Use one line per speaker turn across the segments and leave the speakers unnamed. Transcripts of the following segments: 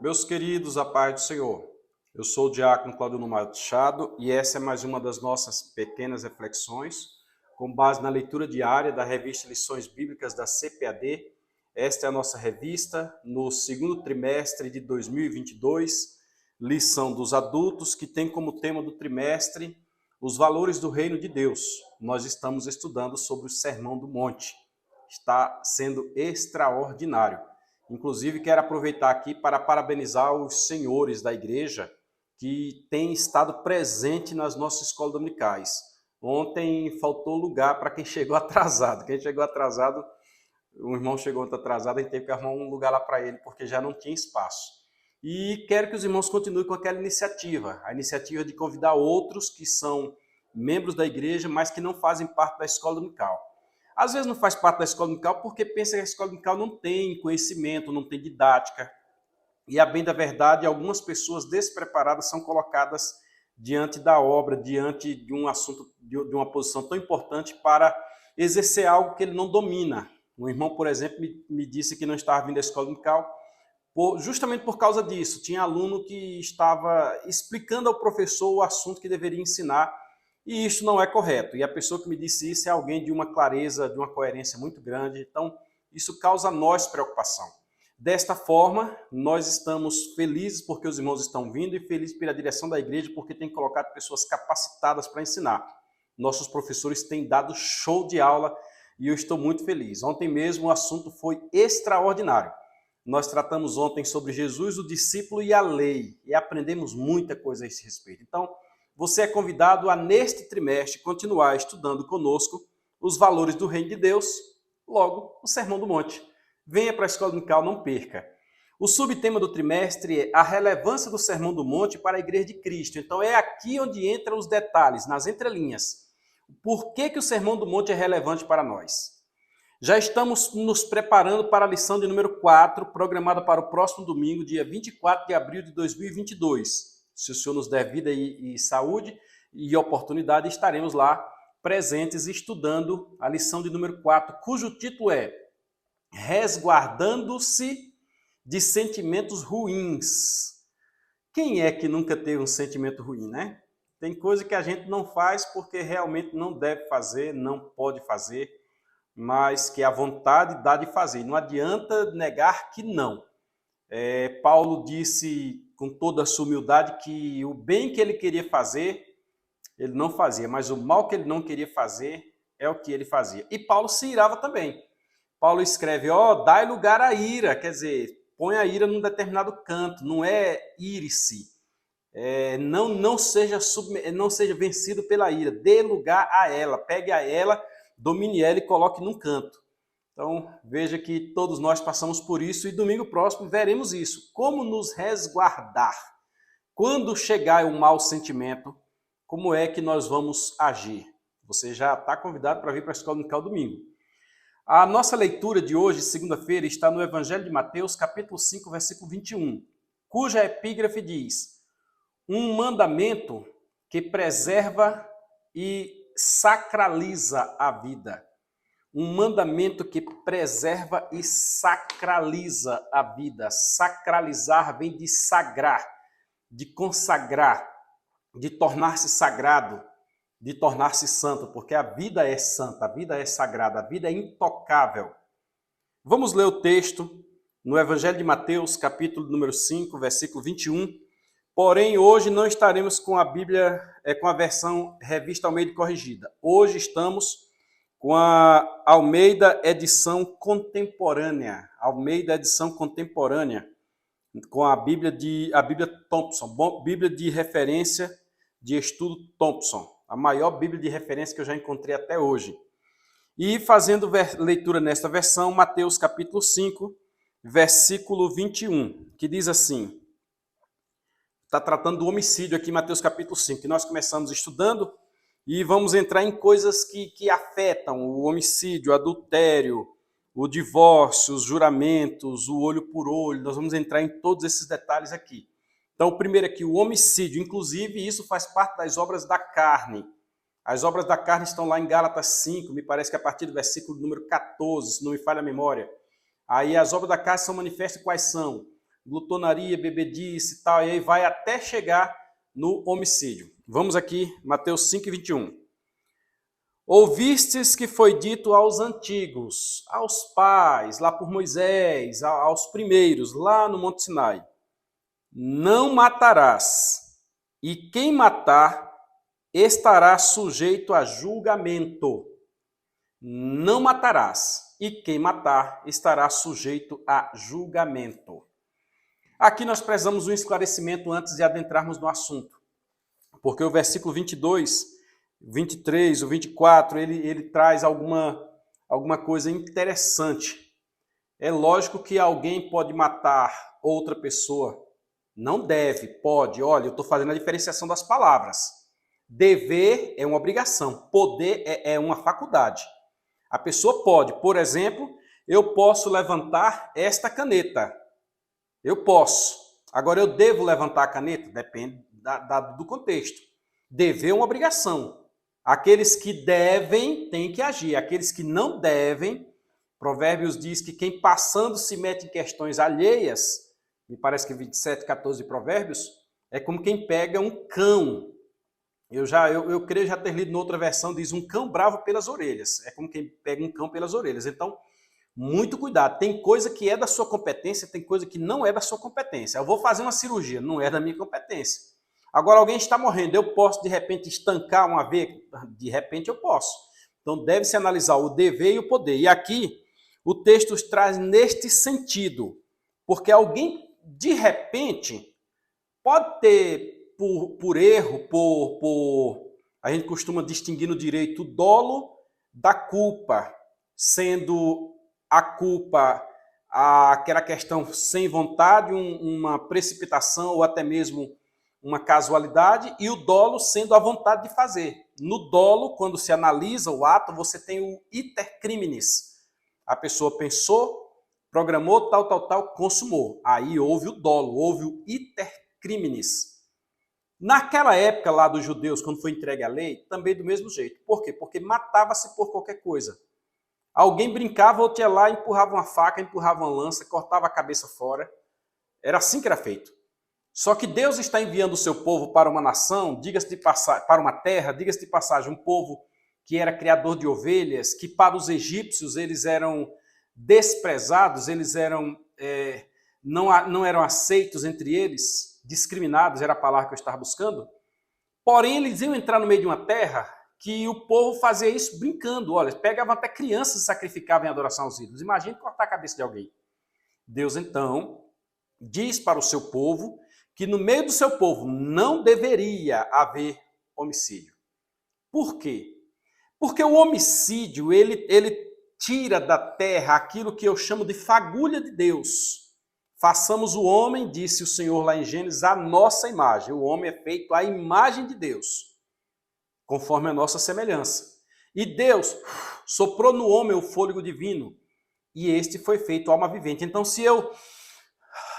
Meus queridos, a paz do Senhor. Eu sou o diácono Claudio Machado e essa é mais uma das nossas pequenas reflexões, com base na leitura diária da revista Lições Bíblicas da CPAD. Esta é a nossa revista no segundo trimestre de 2022, lição dos adultos, que tem como tema do trimestre os valores do reino de Deus. Nós estamos estudando sobre o Sermão do Monte. Está sendo extraordinário. Inclusive, quero aproveitar aqui para parabenizar os senhores da igreja que têm estado presente nas nossas escolas dominicais. Ontem faltou lugar para quem chegou atrasado. Quem chegou atrasado, o irmão chegou atrasado, a gente teve que arrumar um lugar lá para ele, porque já não tinha espaço. E quero que os irmãos continuem com aquela iniciativa, a iniciativa de convidar outros que são membros da igreja, mas que não fazem parte da escola dominical. Às vezes não faz parte da escola dominical porque pensa que a escola dominical não tem conhecimento, não tem didática. E, a bem da verdade, algumas pessoas despreparadas são colocadas diante da obra, diante de um assunto, de uma posição tão importante para exercer algo que ele não domina. Um irmão, por exemplo, me disse que não estava vindo à escola dominical justamente por causa disso. Tinha aluno que estava explicando ao professor o assunto que deveria ensinar, e isso não é correto. E a pessoa que me disse isso é alguém de uma clareza, de uma coerência muito grande. Então, isso causa a nós preocupação. Desta forma, nós estamos felizes porque os irmãos estão vindo e felizes pela direção da igreja porque tem colocado pessoas capacitadas para ensinar. Nossos professores têm dado show de aula e eu estou muito feliz. Ontem mesmo o assunto foi extraordinário. Nós tratamos ontem sobre Jesus, o discípulo e a lei, e aprendemos muita coisa a esse respeito. Então, você é convidado a, neste trimestre, continuar estudando conosco os valores do reino de Deus, logo, o Sermão do Monte. Venha para a Escola Dominical, não perca. O subtema do trimestre é a relevância do Sermão do Monte para a Igreja de Cristo. Então, é aqui onde entram os detalhes, nas entrelinhas. Por que o Sermão do Monte é relevante para nós? Já estamos nos preparando para a lição de número 4, programada para o próximo domingo, dia 24 de abril de 2022. Se o Senhor nos der vida e saúde e oportunidade, estaremos lá presentes estudando a lição de número 4, cujo título é Resguardando-se de Sentimentos Ruins. Quem é que nunca teve um sentimento ruim, né? Tem coisa que a gente não faz porque realmente não deve fazer, não pode fazer, mas que a vontade dá de fazer. Não adianta negar que não. Paulo disse com toda a sua humildade que o bem que ele queria fazer, ele não fazia, mas o mal que ele não queria fazer é o que ele fazia. E Paulo se irava também. Paulo escreve, dai lugar à ira, quer dizer, põe a ira num determinado canto, não é ire-se. Não seja vencido pela ira, dê lugar a ela, pegue a ela, domine ela e coloque num canto. Então, veja que todos nós passamos por isso e domingo próximo veremos isso. Como nos resguardar? Quando chegar um mau sentimento, como é que nós vamos agir? Você já está convidado para vir para a Escola Dominical domingo. A nossa leitura de hoje, segunda-feira, está no Evangelho de Mateus, capítulo 5, versículo 21, cuja epígrafe diz: um mandamento que preserva e sacraliza a vida. Um mandamento que preserva e sacraliza a vida. Sacralizar vem de sagrar, de consagrar, de tornar-se sagrado, de tornar-se santo, porque a vida é santa, a vida é sagrada, a vida é intocável. Vamos ler o texto no Evangelho de Mateus, capítulo número 5, versículo 21. Porém, hoje não estaremos com a Bíblia, com a versão revista Almeida corrigida. Hoje estamos com a Almeida edição contemporânea. Almeida edição contemporânea, com a Bíblia Thompson, Bíblia de referência de estudo Thompson, a maior Bíblia de referência que eu já encontrei até hoje. E fazendo leitura nesta versão, Mateus capítulo 5, versículo 21, que diz assim, está tratando do homicídio aqui, Mateus capítulo 5, que nós começamos estudando, e vamos entrar em coisas que afetam o homicídio, o adultério, o divórcio, os juramentos, o olho por olho. Nós vamos entrar em todos esses detalhes aqui. Então, o primeiro aqui, o homicídio. Inclusive, isso faz parte das obras da carne. As obras da carne estão lá em Gálatas 5, me parece que a partir do versículo número 14, se não me falha a memória. Aí as obras da carne são manifestas quais são? glutonaria, bebedice e tal, e aí vai até chegar no homicídio. Vamos aqui, Mateus 5:21. Ouvistes que foi dito aos antigos, aos pais, lá por Moisés, aos primeiros, lá no Monte Sinai: não matarás, e quem matar estará sujeito a julgamento. Não matarás, e quem matar estará sujeito a julgamento. Aqui nós precisamos um esclarecimento antes de adentrarmos no assunto, porque o versículo 22, 23, o 24, ele traz alguma coisa interessante. É lógico que alguém pode matar outra pessoa. Não deve, pode. Olha, eu estou fazendo a diferenciação das palavras. Dever é uma obrigação, poder é uma faculdade. A pessoa pode, por exemplo, eu posso levantar esta caneta. Eu posso. Agora, eu devo levantar a caneta? Depende do contexto. Dever é uma obrigação. Aqueles que devem têm que agir. Aqueles que não devem, Provérbios diz que quem passando se mete em questões alheias, me parece que 27:14 de Provérbios, é como quem pega um cão. Eu creio já ter lido noutra versão, diz um cão bravo pelas orelhas. É como quem pega um cão pelas orelhas. Então, muito cuidado. Tem coisa que é da sua competência, tem coisa que não é da sua competência. Eu vou fazer uma cirurgia, não é da minha competência. Agora, alguém está morrendo, eu posso, de repente, estancar uma veia? De repente, eu posso. Então, deve-se analisar o dever e o poder. E aqui, o texto traz neste sentido. Porque alguém, de repente, pode ter, por erro, a gente costuma distinguir no direito o dolo da culpa, sendo a culpa aquela questão sem vontade, uma precipitação ou até mesmo uma casualidade, e o dolo sendo a vontade de fazer. No dolo, quando se analisa o ato, você tem o iter criminis. A pessoa pensou, programou, tal, consumou. Aí houve o dolo, houve o iter criminis. Naquela época lá dos judeus, quando foi entregue a lei, também do mesmo jeito. Por quê? Porque matava-se por qualquer coisa. Alguém brincava, outro ia lá, empurrava uma faca, empurrava uma lança, cortava a cabeça fora. Era assim que era feito. Só que Deus está enviando o seu povo para uma nação, diga-se de passagem, para uma terra, diga-se de passagem, um povo que era criador de ovelhas, que para os egípcios eles eram desprezados, eles eram não eram aceitos entre eles, discriminados, era a palavra que eu estava buscando. Porém, eles iam entrar no meio de uma terra que o povo fazia isso brincando. Olha, pegavam até crianças e sacrificavam em adoração aos ídolos. Imagine cortar a cabeça de alguém. Deus, então, diz para o seu povo que no meio do seu povo não deveria haver homicídio. Por quê? Porque o homicídio, ele tira da terra aquilo que eu chamo de fagulha de Deus. Façamos o homem, disse o Senhor lá em Gênesis, a nossa imagem. O homem é feito à imagem de Deus, conforme a nossa semelhança. E Deus soprou no homem o fôlego divino, e este foi feito alma vivente. Então, se eu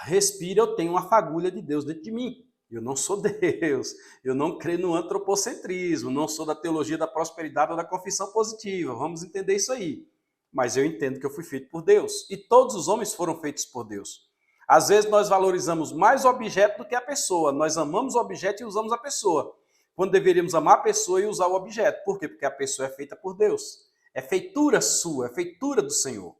respiro, eu tenho uma fagulha de Deus dentro de mim. Eu não sou Deus, eu não creio no antropocentrismo, não sou da teologia da prosperidade ou da confissão positiva, vamos entender isso aí. Mas eu entendo que eu fui feito por Deus, e todos os homens foram feitos por Deus. Às vezes nós valorizamos mais o objeto do que a pessoa, nós amamos o objeto e usamos a pessoa, quando deveríamos amar a pessoa e usar o objeto. Por quê? Porque a pessoa é feita por Deus, é feitura sua, é feitura do Senhor.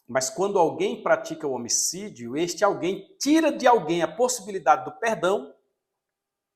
Mas quando alguém pratica o homicídio, este alguém tira de alguém a possibilidade do perdão,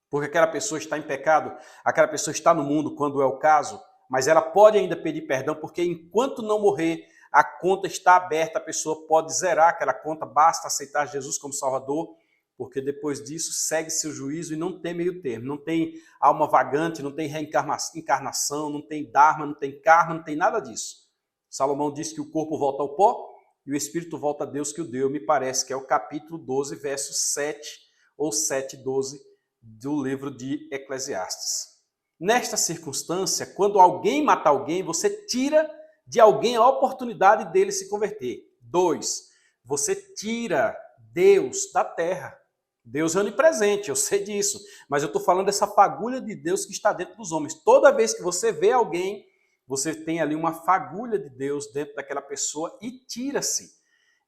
porque aquela pessoa está em pecado, aquela pessoa está no mundo quando é o caso, mas ela pode ainda pedir perdão, porque enquanto não morrer, a conta está aberta, a pessoa pode zerar aquela conta, basta aceitar Jesus como Salvador, porque depois disso segue-se o juízo e não tem meio termo, não tem alma vagante, não tem reencarnação, não tem dharma, não tem karma, não tem nada disso. Salomão diz que o corpo volta ao pó, e o Espírito volta a Deus que o deu, me parece que é o capítulo 12, verso 7 ou 7:12 do livro de Eclesiastes. Nesta circunstância, quando alguém mata alguém, você tira de alguém a oportunidade dele se converter. 2, você tira Deus da terra. Deus é onipresente, eu sei disso, mas eu estou falando dessa fagulha de Deus que está dentro dos homens. Toda vez que você vê alguém, você tem ali uma fagulha de Deus dentro daquela pessoa e tira-se.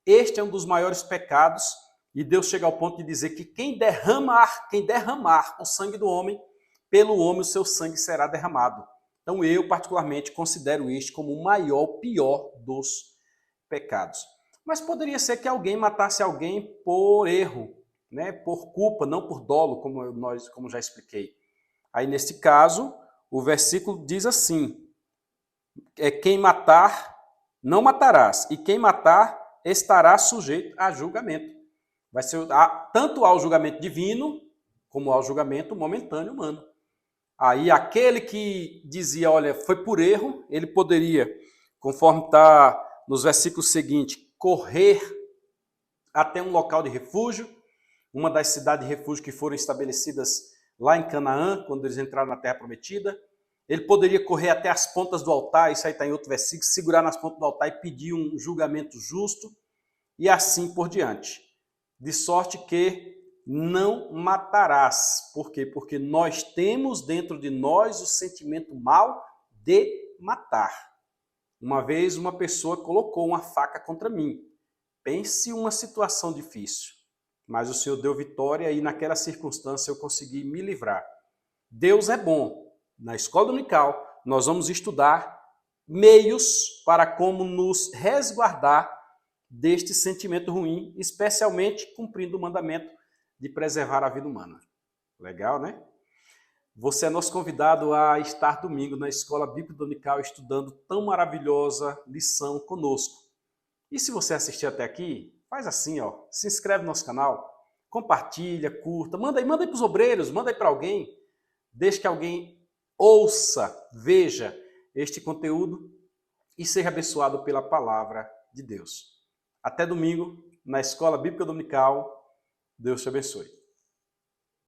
Este é um dos maiores pecados E Deus chega ao ponto de dizer que quem derramar o sangue do homem, pelo homem o seu sangue será derramado. Então eu, particularmente, considero este como o maior, o pior dos pecados. Mas poderia ser que alguém matasse alguém por erro, né? Por culpa, não por dolo, como já expliquei. Aí, neste caso, o versículo diz assim, quem matar, não matarás, e quem matar estará sujeito a julgamento. Vai ser tanto ao julgamento divino, como ao julgamento momentâneo humano. Aí aquele que dizia, olha, foi por erro, ele poderia, conforme está nos versículos seguintes, correr até um local de refúgio, uma das cidades de refúgio que foram estabelecidas lá em Canaã, quando eles entraram na Terra Prometida. Ele poderia correr até as pontas do altar, isso aí está em outro versículo, segurar nas pontas do altar e pedir um julgamento justo, e assim por diante. De sorte que não matarás. Por quê? Porque nós temos dentro de nós o sentimento mau de matar. Uma vez uma pessoa colocou uma faca contra mim. Pense uma situação difícil. Mas o Senhor deu vitória e naquela circunstância eu consegui me livrar. Deus é bom. Na escola dominical, nós vamos estudar meios para como nos resguardar deste sentimento ruim, especialmente cumprindo o mandamento de preservar a vida humana. Legal, né? Você é nosso convidado a estar domingo na Escola Bíblica Dominical estudando tão maravilhosa lição conosco. E se você assistir até aqui, faz assim, ó, se inscreve no nosso canal, compartilha, curta, manda aí para os obreiros, manda aí para alguém, deixe que alguém ouça, veja este conteúdo e seja abençoado pela palavra de Deus. Até domingo, na Escola Bíblica Dominical. Deus te abençoe.